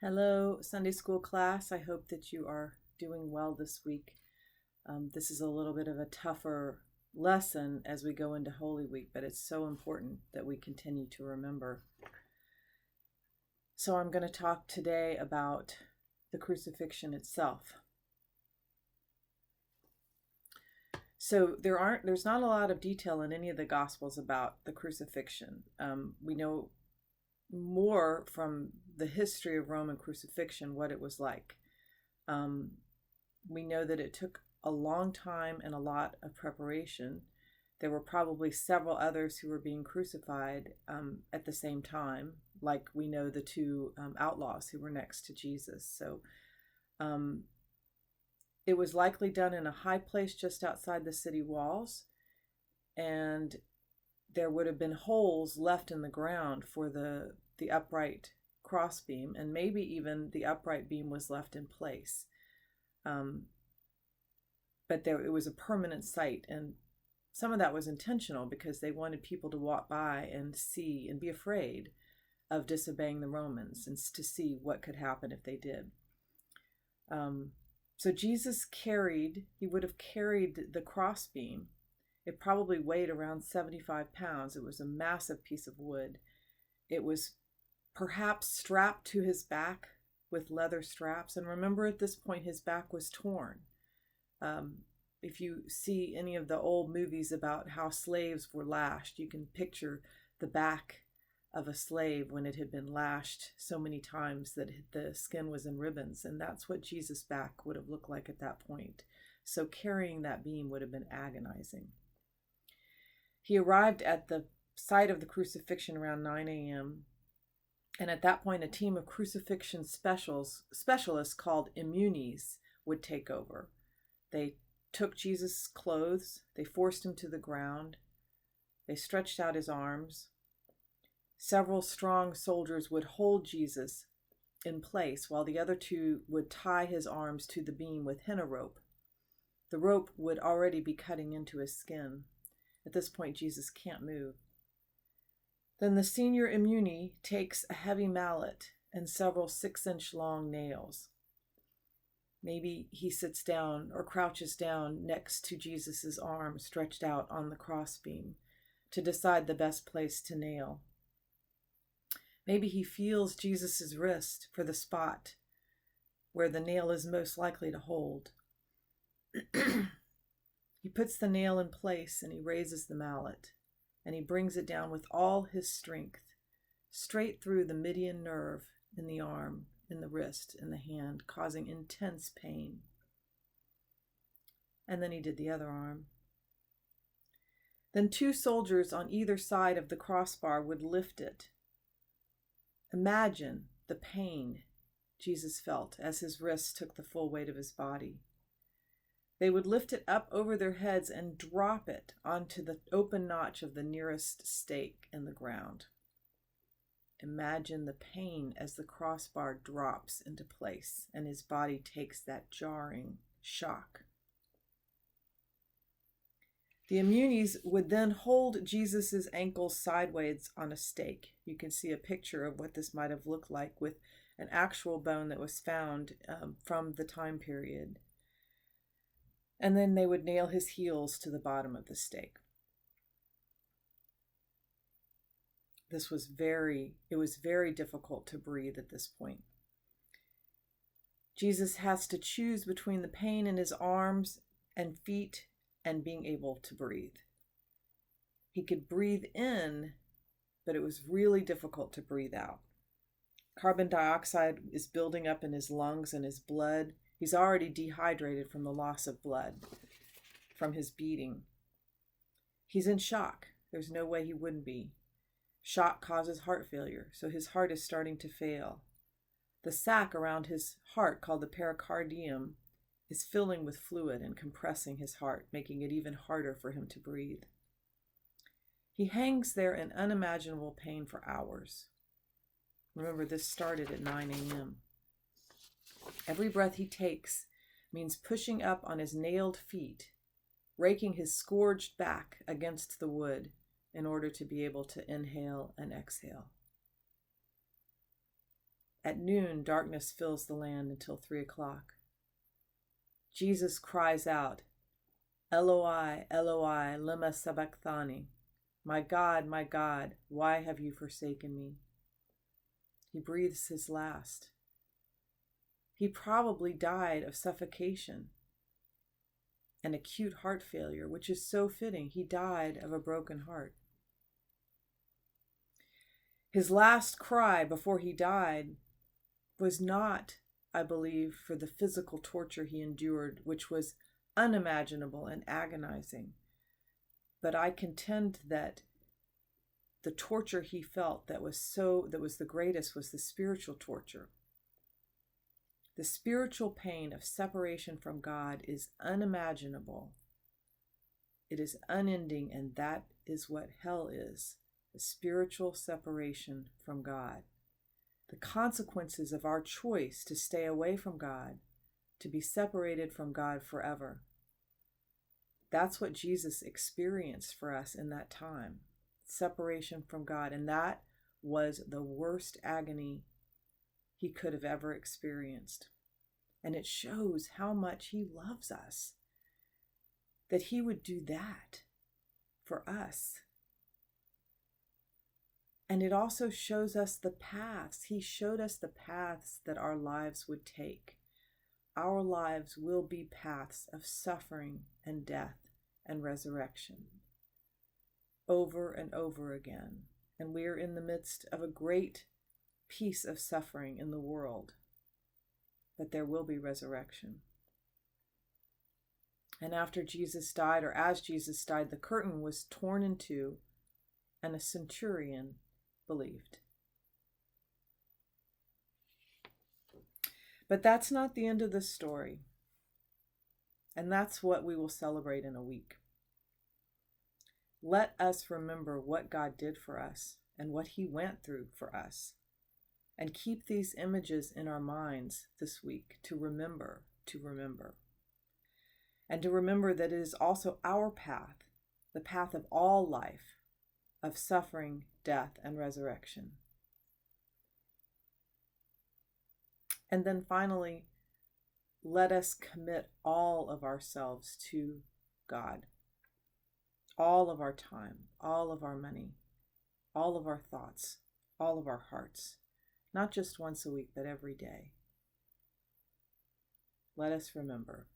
Hello, Sunday school class. I hope that you are doing well this week. This is a little bit of a tougher lesson as we go into Holy Week, but it's so important that we continue to remember. So I'm going to talk today about the crucifixion itself. So there's not a lot of detail in any of the Gospels about the crucifixion. We know more from the history of Roman crucifixion, what it was like. We know that it took a long time and a lot of preparation. There were probably several others who were being crucified at the same time, like we know the two outlaws who were next to Jesus. So it was likely done in a high place just outside the city walls, and there would have been holes left in the ground for the upright crossbeam, and maybe even the upright beam was left in place. But it was a permanent site, and some of that was intentional because they wanted people to walk by and see and be afraid of disobeying the Romans and to see what could happen if they did. So Jesus would have carried the crossbeam. It probably weighed around 75 pounds. It was a massive piece of wood. It was perhaps strapped to his back with leather straps. And remember, at this point, his back was torn. If you see any of the old movies about how slaves were lashed, you can picture the back of a slave when it had been lashed so many times that the skin was in ribbons. And that's what Jesus' back would have looked like at that point. So carrying that beam would have been agonizing. He arrived at the site of the crucifixion around 9 a.m. And at that point, a team of crucifixion specialists called immunes would take over. They took Jesus' clothes, they forced him to the ground, they stretched out his arms. Several strong soldiers would hold Jesus in place while the other two would tie his arms to the beam with henna rope. The rope would already be cutting into his skin. At this point, Jesus can't move. Then the senior immune takes a heavy mallet and several 6-inch long nails. Maybe he sits down or crouches down next to Jesus' arm stretched out on the crossbeam to decide the best place to nail. Maybe he feels Jesus' wrist for the spot where the nail is most likely to hold. He puts the nail in place and he raises the mallet and he brings it down with all his strength, straight through the median nerve in the arm, in the wrist, in the hand, causing intense pain. And then he did the other arm. Then 2 soldiers on either side of the crossbar would lift it. Imagine the pain Jesus felt as his wrists took the full weight of his body. They would lift it up over their heads and drop it onto the open notch of the nearest stake in the ground. Imagine the pain as the crossbar drops into place and his body takes that jarring shock. The immunes would then hold Jesus' ankles sideways on a stake. You can see a picture of what this might have looked like with an actual bone that was found from the time period. And then they would nail his heels to the bottom of the stake. It was very difficult to breathe at this point. Jesus has to choose between the pain in his arms and feet and being able to breathe. He could breathe in, but it was really difficult to breathe out. Carbon dioxide is building up in his lungs and his blood. He's already dehydrated from the loss of blood from his beating. He's in shock. There's no way he wouldn't be. Shock causes heart failure, so his heart is starting to fail. The sac around his heart, called the pericardium, is filling with fluid and compressing his heart, making it even harder for him to breathe. He hangs there in unimaginable pain for hours. Remember, this started at 9 a.m. Every breath he takes means pushing up on his nailed feet, raking his scourged back against the wood in order to be able to inhale and exhale. At noon, darkness fills the land until 3 o'clock. Jesus cries out, Eloi, Eloi, lema sabachthani. My God, why have you forsaken me? He breathes his last. He probably died of suffocation and acute heart failure, which is so fitting. He died of a broken heart. His last cry before he died was not, I believe, for the physical torture he endured, which was unimaginable and agonizing. But I contend that the torture he felt that was the greatest was the spiritual torture. The spiritual pain of separation from God is unimaginable. It is unending, and that is what hell is, the spiritual separation from God. The consequences of our choice to stay away from God, to be separated from God forever. That's what Jesus experienced for us in that time, separation from God. And that was the worst agony he could have ever experienced. And it shows how much he loves us, that he would do that for us. And it also shows us the paths. He showed us the paths that our lives would take. Our lives will be paths of suffering and death and resurrection over and over again. And we are in the midst of a great piece of suffering in the world, but there will be resurrection. And after Jesus died, or as Jesus died, the curtain was torn in two, and a centurion believed. But that's not the end of the story. And that's what we will celebrate in a week. Let us remember what God did for us and what he went through for us. And keep these images in our minds this week to remember. And to remember that it is also our path, the path of all life, of suffering, death, and resurrection. And then finally, let us commit all of ourselves to God. All of our time, all of our money, all of our thoughts, all of our hearts. Not just once a week, but every day. Let us remember.